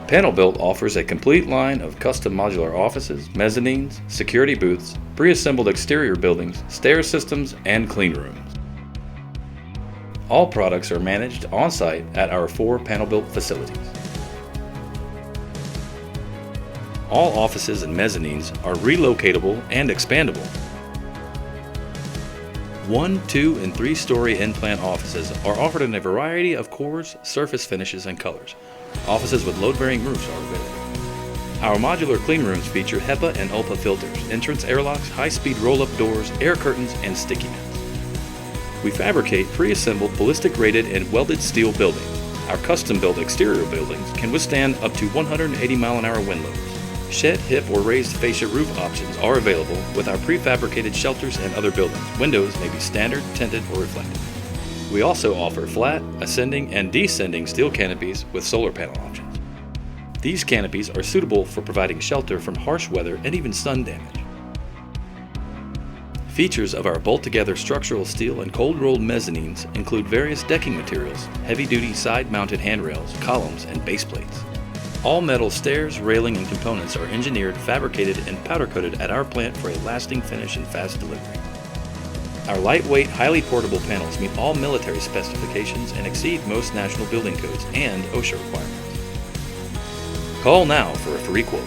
Panel Built offers a complete line of custom modular offices, mezzanines, security booths, pre-assembled exterior buildings, stair systems, and clean rooms. All products are managed on-site at our 4 Panel Built facilities. All offices and mezzanines are relocatable and expandable. 1, 2, and 3-story inplant offices are offered in a variety of cores, surface finishes, and colors. Offices with load-bearing roofs are available. Our modular clean rooms feature HEPA and ULPA filters, entrance airlocks, high-speed roll-up doors, air curtains, and sticky mats. We fabricate pre-assembled ballistic-rated and welded steel buildings. Our custom-built exterior buildings can withstand up to 180-mile-an-hour wind loads. Shed, hip, or raised fascia roof options are available with our prefabricated shelters and other buildings. Windows may be standard, tinted, or reflective. We also offer flat, ascending, and descending steel canopies with solar panel options. These canopies are suitable for providing shelter from harsh weather and even sun damage. Features of our bolt-together structural steel and cold-rolled mezzanines include various decking materials, heavy-duty side-mounted handrails, columns, and base plates. All metal stairs, railing, and components are engineered, fabricated, and powder-coated at our plant for a lasting finish and fast delivery. Our lightweight, highly portable panels meet all military specifications and exceed most national building codes and OSHA requirements. Call now for a free quote.